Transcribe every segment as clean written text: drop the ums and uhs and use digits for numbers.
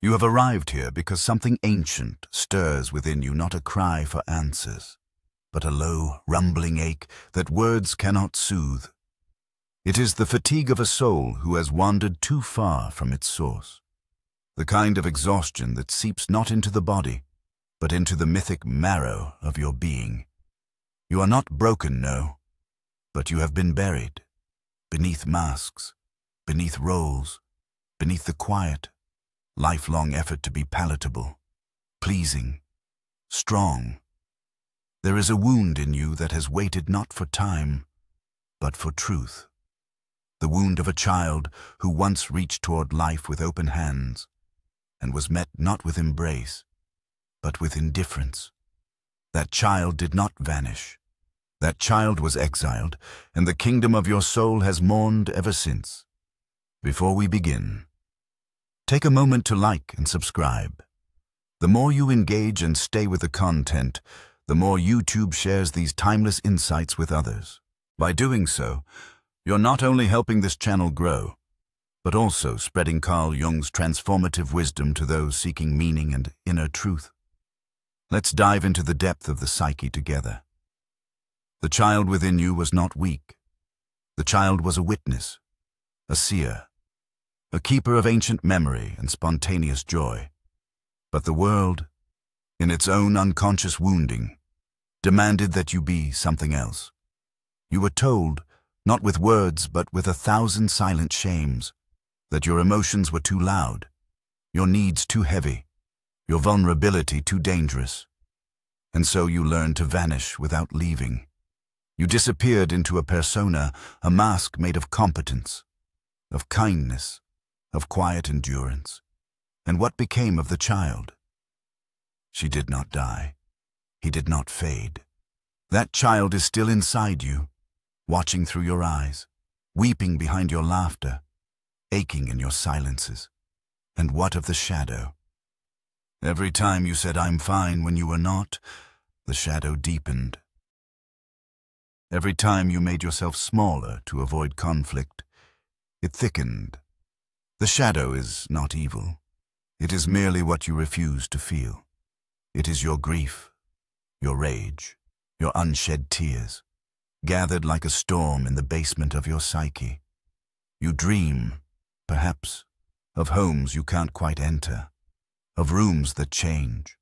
You have arrived here because something ancient stirs within you, not a cry for answers, but a low, rumbling ache that words cannot soothe. It is the fatigue of a soul who has wandered too far from its source, the kind of exhaustion that seeps not into the body, but into the mythic marrow of your being. You are not broken, no, but you have been buried, beneath masks, beneath roles, beneath the quiet, lifelong effort to be palatable, pleasing, strong. There is a wound in you that has waited not for time, but for truth. The wound of a child who once reached toward life with open hands and was met not with embrace, but with indifference. That child did not vanish. That child was exiled, and the kingdom of your soul has mourned ever since. Before we begin, take a moment to like and subscribe. The more you engage and stay with the content, the more YouTube shares these timeless insights with others. By doing so, you're not only helping this channel grow, but also spreading Carl Jung's transformative wisdom to those seeking meaning and inner truth. Let's dive into the depth of the psyche together. The child within you was not weak. The child was a witness, a seer, a keeper of ancient memory and spontaneous joy. But the world, in its own unconscious wounding, demanded that you be something else. You were told, not with words but with 1,000 silent shames, that your emotions were too loud, your needs too heavy, your vulnerability too dangerous. And so you learned to vanish without leaving. You disappeared into a persona, a mask made of competence, of kindness, of quiet endurance. And what became of the child? She did not die. He did not fade. That child is still inside you, watching through your eyes, weeping behind your laughter, aching in your silences. And what of the shadow? Every time you said, "I'm fine," when you were not, the shadow deepened. Every time you made yourself smaller to avoid conflict, it thickened. The shadow is not evil. It is merely what you refuse to feel. It is your grief, your rage, your unshed tears, gathered like a storm in the basement of your psyche. You dream, perhaps, of homes you can't quite enter, of rooms that change,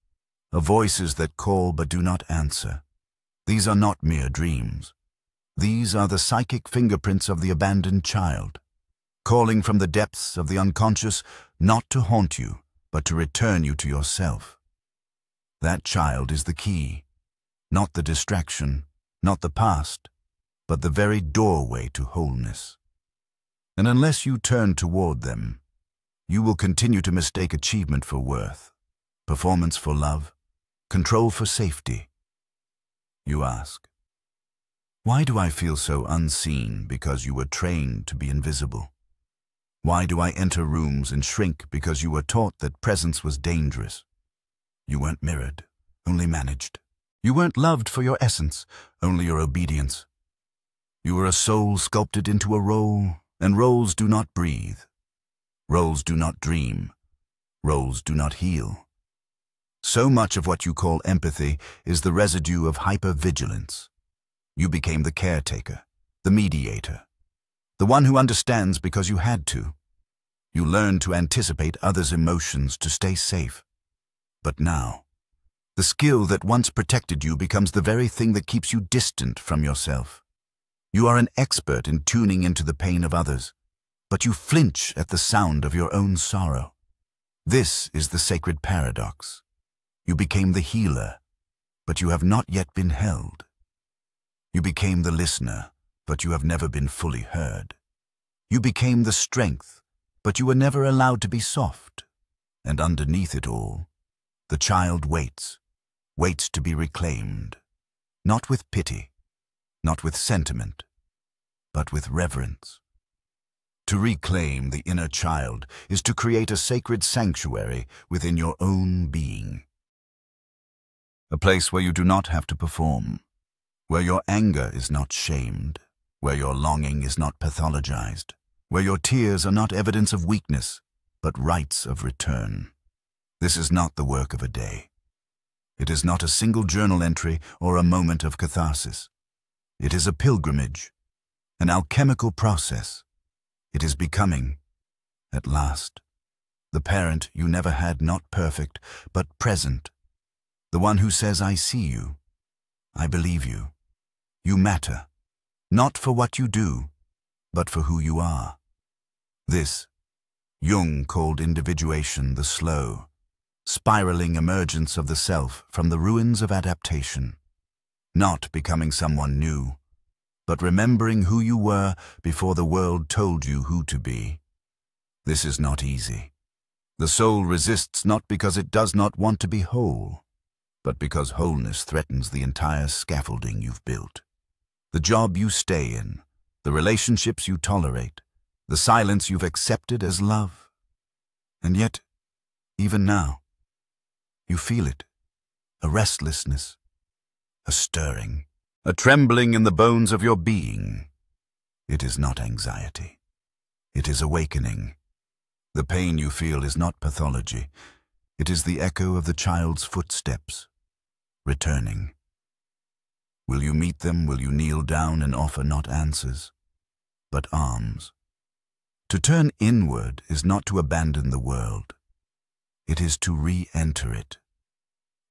of voices that call but do not answer. These are not mere dreams. These are the psychic fingerprints of the abandoned child, calling from the depths of the unconscious not to haunt you, but to return you to yourself. That child is the key, not the distraction, not the past, but the very doorway to wholeness. And unless you turn toward them, you will continue to mistake achievement for worth, performance for love, control for safety. You ask, why do I feel so unseen because you were trained to be invisible? Why do I enter rooms and shrink because you were taught that presence was dangerous? You weren't mirrored, only managed. You weren't loved for your essence, only your obedience. You were a soul sculpted into a role, and roles do not breathe. Roles do not dream. Roles do not heal. So much of what you call empathy is the residue of hypervigilance. You became the caretaker, the mediator, the one who understands because you had to. You learned to anticipate others' emotions to stay safe. But now, the skill that once protected you becomes the very thing that keeps you distant from yourself. You are an expert in tuning into the pain of others, but you flinch at the sound of your own sorrow. This is the sacred paradox. You became the healer, but you have not yet been held. You became the listener, but you have never been fully heard. You became the strength, but you were never allowed to be soft. And underneath it all, the child waits to be reclaimed, not with pity, not with sentiment, but with reverence. To reclaim the inner child is to create a sacred sanctuary within your own being. A place where you do not have to perform, where your anger is not shamed, where your longing is not pathologized, where your tears are not evidence of weakness, but rites of return. This is not the work of a day. It is not a single journal entry or a moment of catharsis. It is a pilgrimage, an alchemical process. It is becoming, at last, the parent you never had, not perfect, but present. The one who says, I see you, I believe you. You matter, not for what you do, but for who you are. This, Jung called individuation, the slow, spiraling emergence of the self from the ruins of adaptation. Not becoming someone new, but remembering who you were before the world told you who to be. This is not easy. The soul resists not because it does not want to be whole, but because wholeness threatens the entire scaffolding you've built. The job you stay in, the relationships you tolerate, the silence you've accepted as love. And yet, even now, you feel it, a restlessness, a stirring, a trembling in the bones of your being. It is not anxiety. It is awakening. The pain you feel is not pathology. It is the echo of the child's footsteps, returning. Will you meet them? Will you kneel down and offer not answers, but arms? To turn inward is not to abandon the world. It is to re-enter it,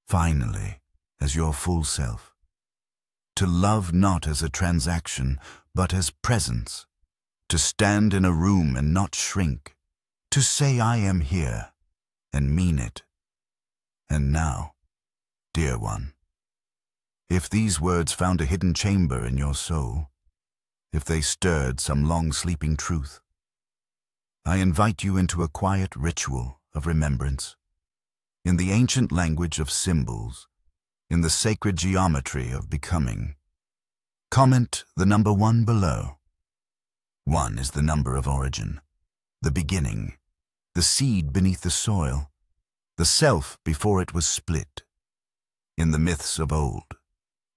finally, as your full self. To love not as a transaction, but as presence. To stand in a room and not shrink. To say I am here, and mean it. And now, dear one, if these words found a hidden chamber in your soul, if they stirred some long-sleeping truth, I invite you into a quiet ritual of remembrance, in the ancient language of symbols, in the sacred geometry of becoming. Comment the number 1 below. 1 is the number of origin, the beginning, the seed beneath the soil, the self before it was split. In the myths of old,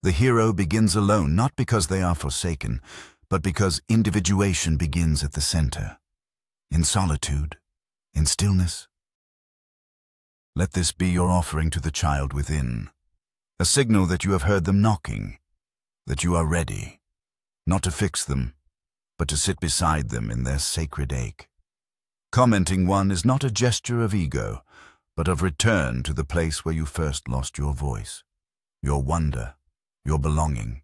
the hero begins alone, not because they are forsaken, but because individuation begins at the center, in solitude, in stillness. Let this be your offering to the child within, a signal that you have heard them knocking, that you are ready, not to fix them, but to sit beside them in their sacred ache. Commenting 1 is not a gesture of ego, but of return to the place where you first lost your voice, your wonder, your belonging.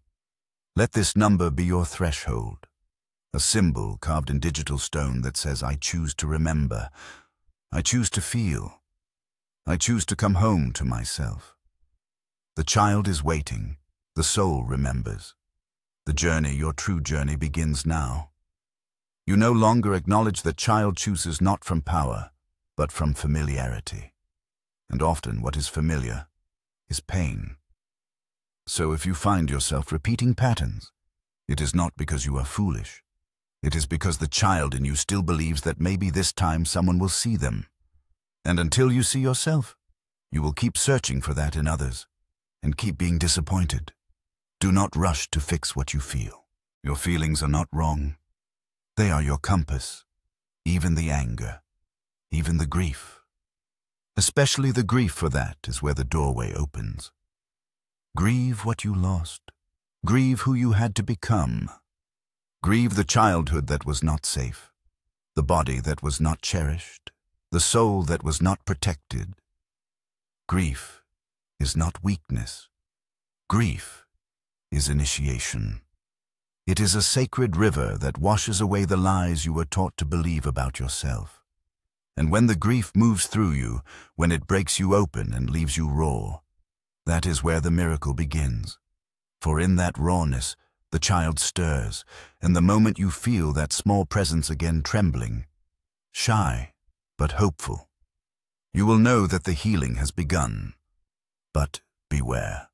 Let this number be your threshold, a symbol carved in digital stone that says, I choose to remember, I choose to feel, I choose to come home to myself. The child is waiting, the soul remembers. The journey, your true journey, begins now. You no longer acknowledge that child chooses not from power, but from familiarity. And often what is familiar is pain. So if you find yourself repeating patterns, it is not because you are foolish. It is because the child in you still believes that maybe this time someone will see them. And until you see yourself, you will keep searching for that in others, and keep being disappointed. Do not rush to fix what you feel. Your feelings are not wrong. They are your compass, even the anger, even the grief. Especially the grief, for that is where the doorway opens. Grieve what you lost. Grieve who you had to become. Grieve the childhood that was not safe, the body that was not cherished, the soul that was not protected. Grief is not weakness. Grief is initiation. It is a sacred river that washes away the lies you were taught to believe about yourself. And when the grief moves through you, when it breaks you open and leaves you raw, that is where the miracle begins. For in that rawness, the child stirs, and the moment you feel that small presence again trembling, shy but hopeful, you will know that the healing has begun. But beware.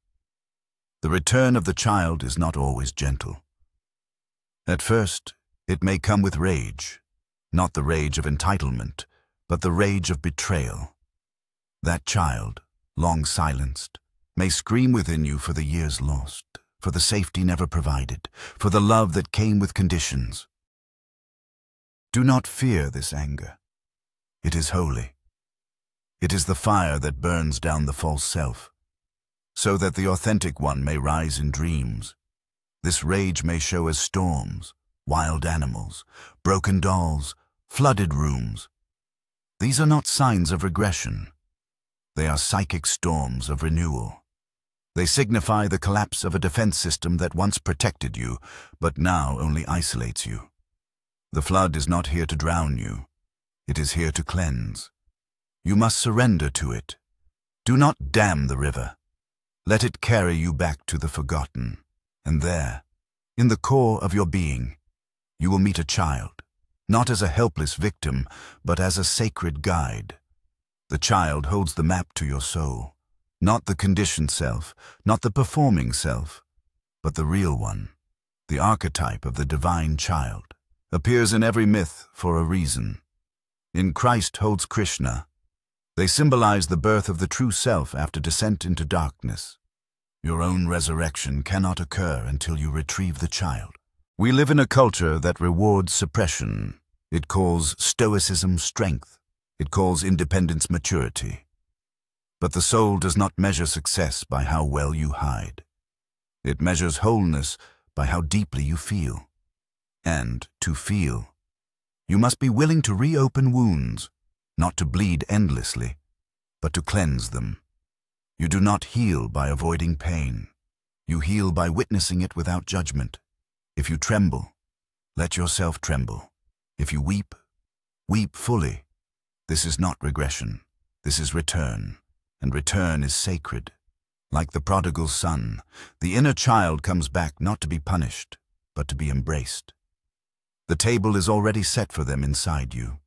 The return of the child is not always gentle. At first, it may come with rage, not the rage of entitlement, but the rage of betrayal. That child, long silenced, may scream within you for the years lost, for the safety never provided, for the love that came with conditions. Do not fear this anger. It is holy. It is the fire that burns down the false self, so that the authentic one may rise in dreams. This rage may show as storms, wild animals, broken dolls, flooded rooms. These are not signs of regression. They are psychic storms of renewal. They signify the collapse of a defense system that once protected you, but now only isolates you. The flood is not here to drown you. It is here to cleanse. You must surrender to it. Do not dam the river. Let it carry you back to the forgotten. And there, in the core of your being, you will meet a child, not as a helpless victim, but as a sacred guide. The child holds the map to your soul, not the conditioned self, not the performing self, but the real one. The archetype of the divine child appears in every myth for a reason. In Christ holds Krishna. They symbolize the birth of the true self after descent into darkness. Your own resurrection cannot occur until you retrieve the child. We live in a culture that rewards suppression. It calls stoicism strength. It calls independence maturity. But the soul does not measure success by how well you hide. It measures wholeness by how deeply you feel. And to feel, you must be willing to reopen wounds, not to bleed endlessly, but to cleanse them. You do not heal by avoiding pain. You heal by witnessing it without judgment. If you tremble, let yourself tremble. If you weep, weep fully. This is not regression. This is return, and return is sacred. Like the prodigal son, the inner child comes back not to be punished, but to be embraced. The table is already set for them inside you.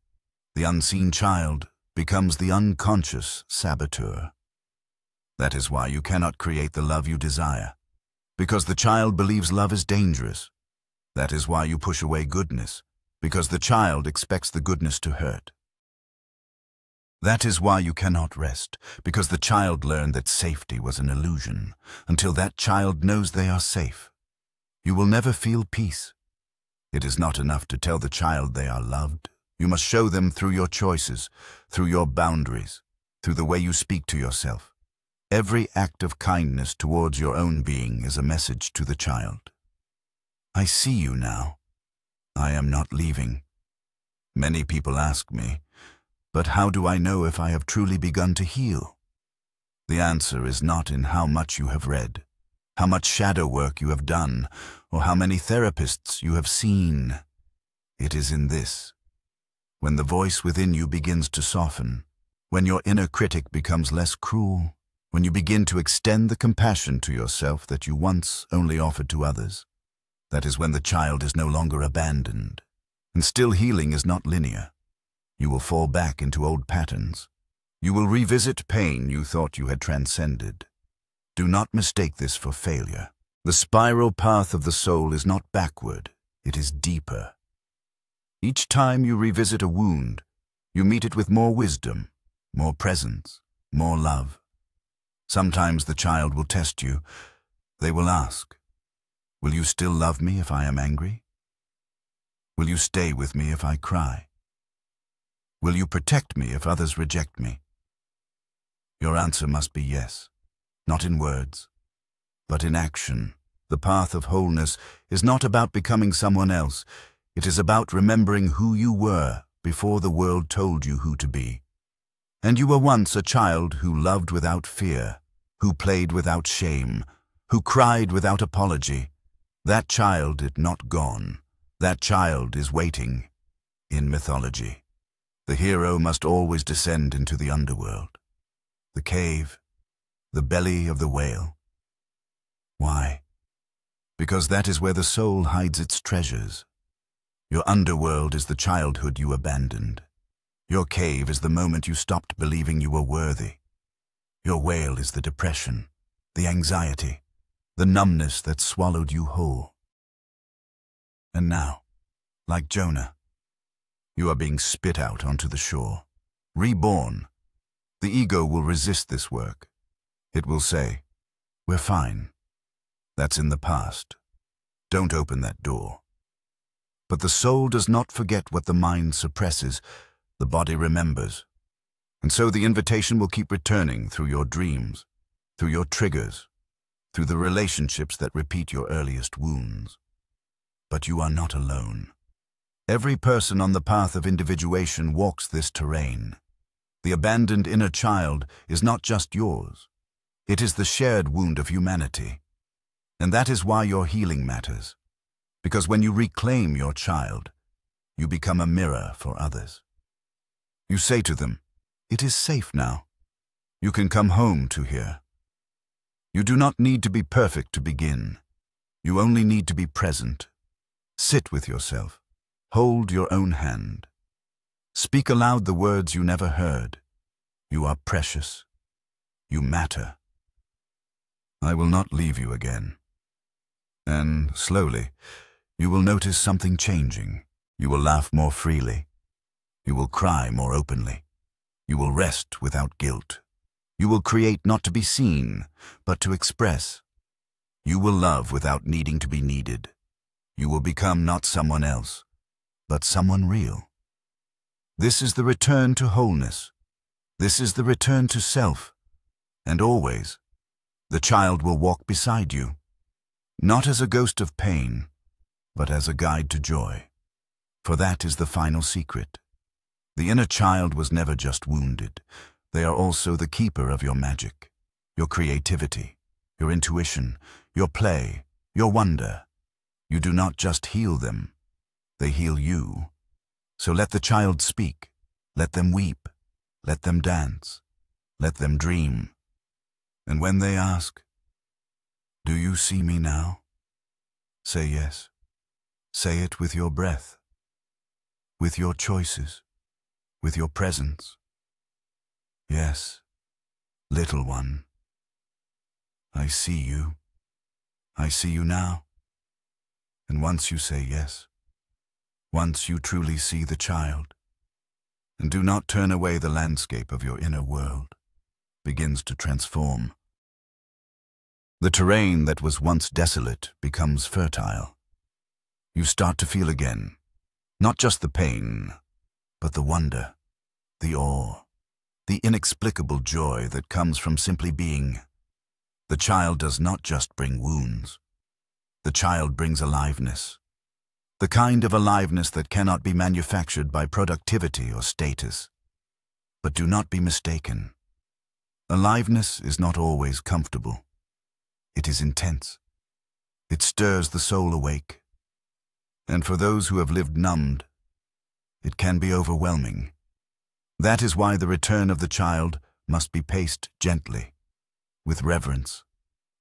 The unseen child becomes the unconscious saboteur. That is why you cannot create the love you desire, because the child believes love is dangerous. That is why you push away goodness, because the child expects the goodness to hurt. That is why you cannot rest, because the child learned that safety was an illusion. Until that child knows they are safe, you will never feel peace. It is not enough to tell the child they are loved. You must show them through your choices, through your boundaries, through the way you speak to yourself. Every act of kindness towards your own being is a message to the child. I see you now. I am not leaving. Many people ask me, but how do I know if I have truly begun to heal? The answer is not in how much you have read, how much shadow work you have done, or how many therapists you have seen. It is in this. When the voice within you begins to soften, when your inner critic becomes less cruel, when you begin to extend the compassion to yourself that you once only offered to others, that is when the child is no longer abandoned. And still, healing is not linear. You will fall back into old patterns. You will revisit pain you thought you had transcended. Do not mistake this for failure. The spiral path of the soul is not backward, it is deeper. Each time you revisit a wound, you meet it with more wisdom, more presence, more love. Sometimes the child will test you. They will ask, will you still love me if I am angry? Will you stay with me if I cry? Will you protect me if others reject me? Your answer must be yes, not in words, but in action. The path of wholeness is not about becoming someone else. It is about remembering who you were before the world told you who to be. And you were once a child who loved without fear, who played without shame, who cried without apology. That child is not gone. That child is waiting in mythology. The hero must always descend into the underworld, the cave, the belly of the whale. Why? Because that is where the soul hides its treasures. Your underworld is the childhood you abandoned. Your cave is the moment you stopped believing you were worthy. Your whale is the depression, the anxiety, the numbness that swallowed you whole. And now, like Jonah, you are being spit out onto the shore, reborn. The ego will resist this work. It will say, we're fine. That's in the past. Don't open that door. But the soul does not forget what the mind suppresses. The body remembers. And so the invitation will keep returning through your dreams, through your triggers, through the relationships that repeat your earliest wounds. But you are not alone. Every person on the path of individuation walks this terrain. The abandoned inner child is not just yours. It is the shared wound of humanity. And that is why your healing matters. Because when you reclaim your child, you become a mirror for others. You say to them, "It is safe now. You can come home to here." You do not need to be perfect to begin. You only need to be present. Sit with yourself. Hold your own hand. Speak aloud the words you never heard. You are precious. You matter. I will not leave you again. And slowly, you will notice something changing. You will laugh more freely. You will cry more openly. You will rest without guilt. You will create not to be seen, but to express. You will love without needing to be needed. You will become not someone else, but someone real. This is the return to wholeness. This is the return to self. And always, the child will walk beside you, not as a ghost of pain, but as a guide to joy. For that is the final secret. The inner child was never just wounded. They are also the keeper of your magic, your creativity, your intuition, your play, your wonder. You do not just heal them, they heal you. So let the child speak, let them weep, let them dance, let them dream. And when they ask, "Do you see me now?" say yes. Say it with your breath, with your choices, with your presence. Yes, little one, I see you. I see you now. And once you say yes, once you truly see the child, and do not turn away, the landscape of your inner world begins to transform. The terrain that was once desolate becomes fertile. You start to feel again, not just the pain, but the wonder, the awe, the inexplicable joy that comes from simply being. The child does not just bring wounds. The child brings aliveness, the kind of aliveness that cannot be manufactured by productivity or status. But do not be mistaken. Aliveness is not always comfortable. It is intense. It stirs the soul awake. And for those who have lived numbed, it can be overwhelming. That is why the return of the child must be paced gently, with reverence,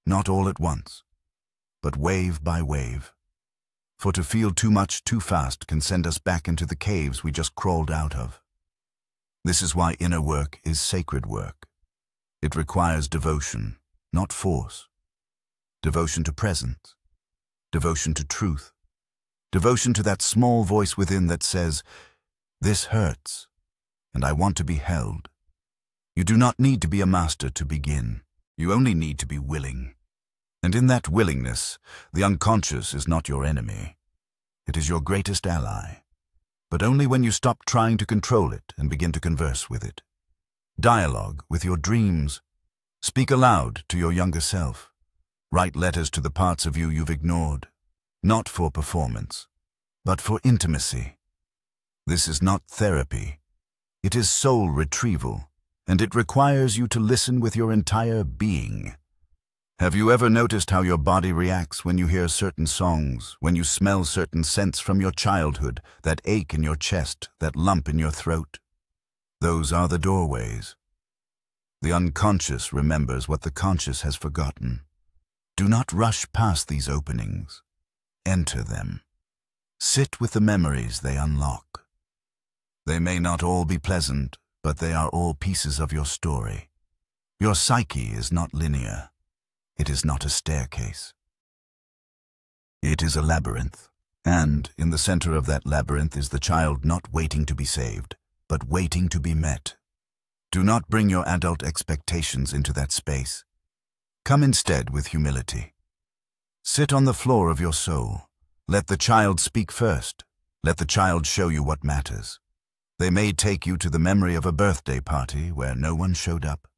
not all at once, but wave by wave. For to feel too much too fast can send us back into the caves we just crawled out of. This is why inner work is sacred work. It requires devotion, not force. Devotion to presence, devotion to truth, devotion to that small voice within that says, "This hurts, and I want to be held." You do not need to be a master to begin. You only need to be willing. And in that willingness, the unconscious is not your enemy. It is your greatest ally. But only when you stop trying to control it and begin to converse with it. Dialogue with your dreams. Speak aloud to your younger self. Write letters to the parts of you you've ignored. Not for performance, but for intimacy. This is not therapy. It is soul retrieval, and it requires you to listen with your entire being. Have you ever noticed how your body reacts when you hear certain songs, when you smell certain scents from your childhood, that ache in your chest, that lump in your throat? Those are the doorways. The unconscious remembers what the conscious has forgotten. Do not rush past these openings. Enter them. Sit with the memories they unlock. They may not all be pleasant, but they are all pieces of your story. Your psyche is not linear. It is not a staircase. It is a labyrinth, and in the center of that labyrinth is the child not waiting to be saved, but waiting to be met. Do not bring your adult expectations into that space. Come instead with humility. Sit on the floor of your soul. Let the child speak first. Let the child show you what matters. They may take you to the memory of a birthday party where no one showed up,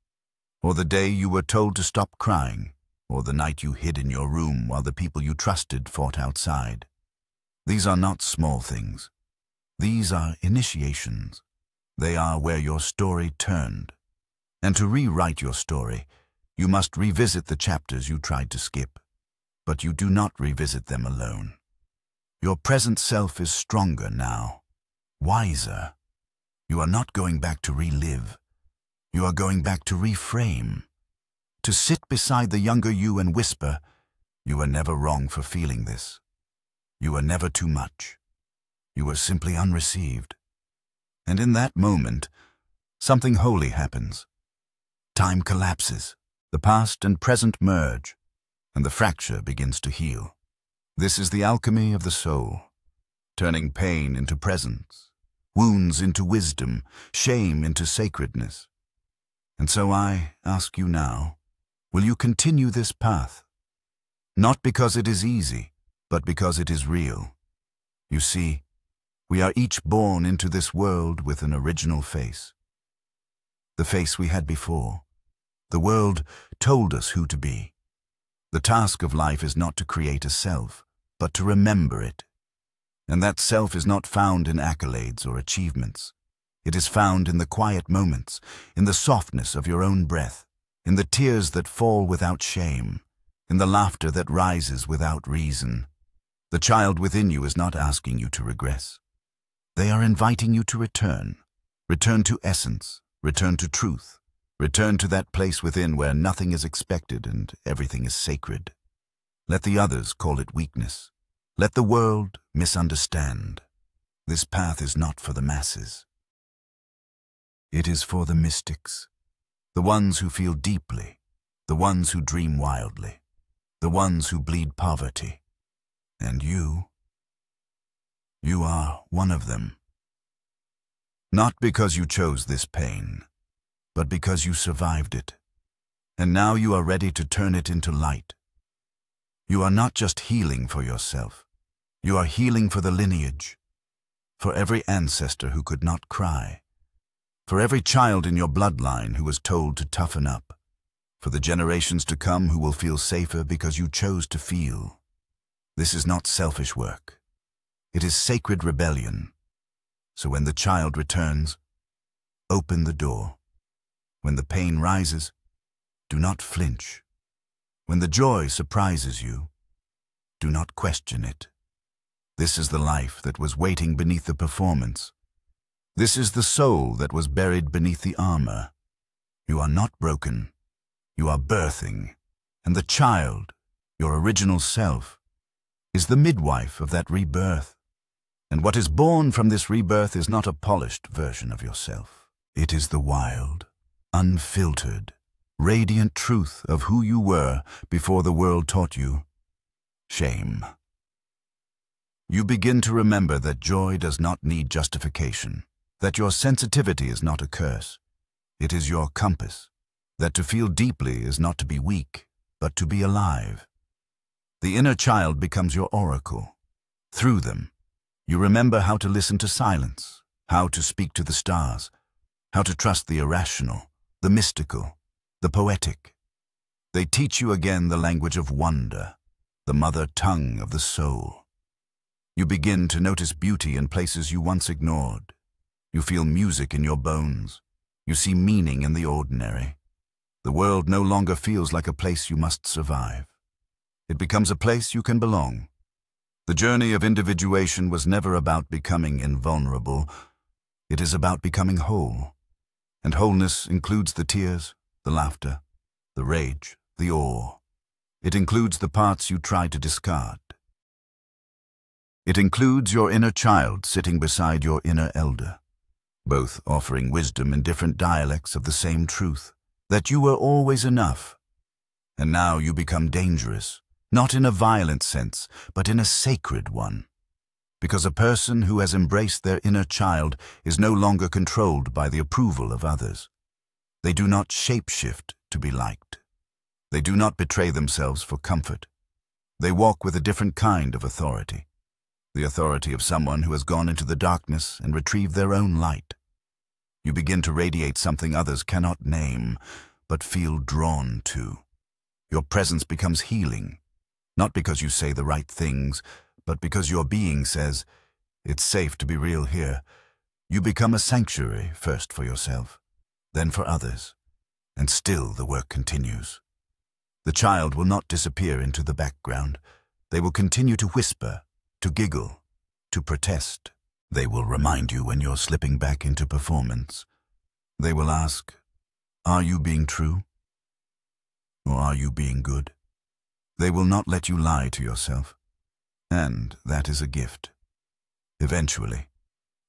or the day you were told to stop crying, or the night you hid in your room while the people you trusted fought outside. These are not small things. These are initiations. They are where your story turned. And to rewrite your story, you must revisit the chapters you tried to skip. But you do not revisit them alone. Your present self is stronger now, wiser. You are not going back to relive. You are going back to reframe. To sit beside the younger you and whisper, "You were never wrong for feeling this. You were never too much. You were simply unreceived." And in that moment, something holy happens. Time collapses. The past and present merge, and the fracture begins to heal. This is the alchemy of the soul, turning pain into presence, wounds into wisdom, shame into sacredness. And so I ask you now, will you continue this path? Not because it is easy, but because it is real. You see, we are each born into this world with an original face. The face we had before. The world told us who to be. The task of life is not to create a self, but to remember it. And that self is not found in accolades or achievements. It is found in the quiet moments, in the softness of your own breath, in the tears that fall without shame, in the laughter that rises without reason. The child within you is not asking you to regress. They are inviting you to return. Return to essence, return to truth. Return to that place within where nothing is expected and everything is sacred. Let the others call it weakness. Let the world misunderstand. This path is not for the masses. It is for the mystics, the ones who feel deeply, the ones who dream wildly, the ones who bleed poverty. And you are one of them. Not because you chose this pain, but because you survived it, and now you are ready to turn it into light. You are not just healing for yourself, you are healing for the lineage, for every ancestor who could not cry, for every child in your bloodline who was told to toughen up, for the generations to come who will feel safer because you chose to feel. This is not selfish work. It is sacred rebellion. So when the child returns, open the door. When the pain rises, do not flinch. When the joy surprises you, do not question it. This is the life that was waiting beneath the performance. This is the soul that was buried beneath the armor. You are not broken. You are birthing. And the child, your original self, is the midwife of that rebirth. And what is born from this rebirth is not a polished version of yourself. It is the wild, unfiltered, radiant truth of who you were before the world taught you shame. You begin to remember that joy does not need justification, that your sensitivity is not a curse. It is your compass, that to feel deeply is not to be weak, but to be alive. The inner child becomes your oracle. Through them, you remember how to listen to silence, how to speak to the stars, how to trust the irrational, the mystical, the poetic. They teach you again the language of wonder, the mother tongue of the soul. You begin to notice beauty in places you once ignored. You feel music in your bones. You see meaning in the ordinary. The world no longer feels like a place you must survive. It becomes a place you can belong. The journey of individuation was never about becoming invulnerable. It is about becoming whole. And wholeness includes the tears, the laughter, the rage, the awe. It includes the parts you try to discard. It includes your inner child sitting beside your inner elder, both offering wisdom in different dialects of the same truth, that you were always enough. And now you become dangerous, not in a violent sense, but in a sacred one. Because a person who has embraced their inner child is no longer controlled by the approval of others. They do not shape-shift to be liked. They do not betray themselves for comfort. They walk with a different kind of authority. the authority of someone who has gone into the darkness and retrieved their own light. You begin to radiate something others cannot name, but feel drawn to. Your presence becomes healing, not because you say the right things, but because your being says, "It's safe to be real here." You become a sanctuary, first for yourself, then for others, and still the work continues. The child will not disappear into the background. They will continue to whisper, to giggle, to protest. They will remind you when you're slipping back into performance. They will ask, "Are you being true? Or are you being good?" They will not let you lie to yourself. And that is a gift. Eventually,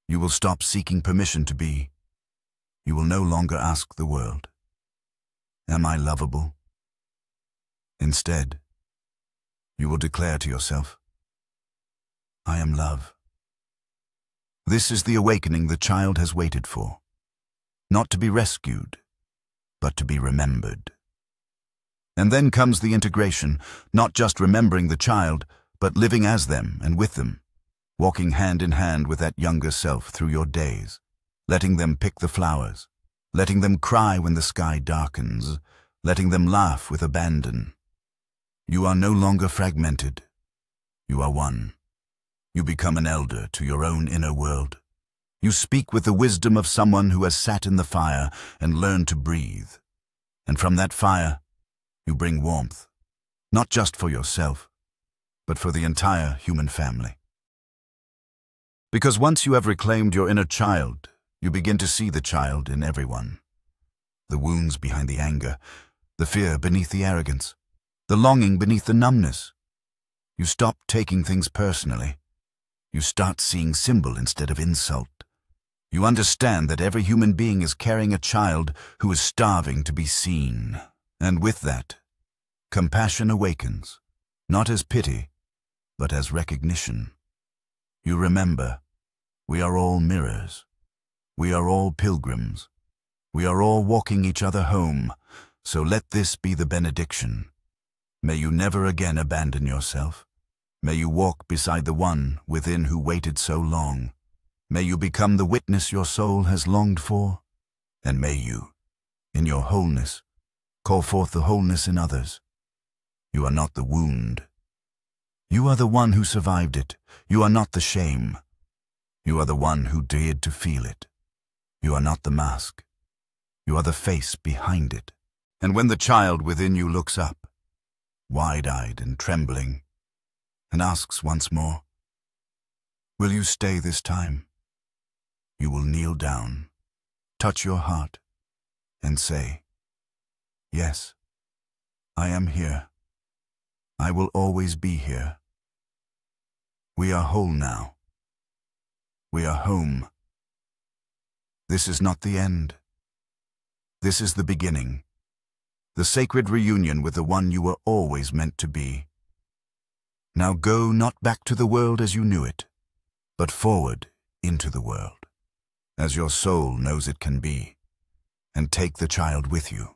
you will stop seeking permission to be. You will no longer ask the world, "Am I lovable?" Instead, you will declare to yourself, "I am love." This is the awakening the child has waited for. Not to be rescued, but to be remembered. And then comes the integration, not just remembering the child, but living as them and with them, walking hand in hand with that younger self through your days, letting them pick the flowers, letting them cry when the sky darkens, letting them laugh with abandon. You are no longer fragmented. You are one. You become an elder to your own inner world. You speak with the wisdom of someone who has sat in the fire and learned to breathe. And from that fire, you bring warmth, not just for yourself, but for the entire human family. Because once you have reclaimed your inner child, you begin to see the child in everyone. The wounds behind the anger, the fear beneath the arrogance, the longing beneath the numbness. You stop taking things personally. You start seeing symbol instead of insult. You understand that every human being is carrying a child who is starving to be seen. And with that, compassion awakens, not as pity, but as recognition. You remember, we are all mirrors. We are all pilgrims. We are all walking each other home, so let this be the benediction. May you never again abandon yourself. May you walk beside the one within who waited so long. May you become the witness your soul has longed for. And may you, in your wholeness, call forth the wholeness in others. You are not the wound. You are the one who survived it. You are not the shame. You are the one who dared to feel it. You are not the mask. You are the face behind it. And when the child within you looks up, wide-eyed and trembling, and asks once more, "Will you stay this time?" You will kneel down, touch your heart, and say, "Yes, I am here. I will always be here. We are whole now. We are home. This is not the end. This is the beginning, the sacred reunion with the one you were always meant to be. Now go not back to the world as you knew it, but forward into the world, as your soul knows it can be, and take the child with you.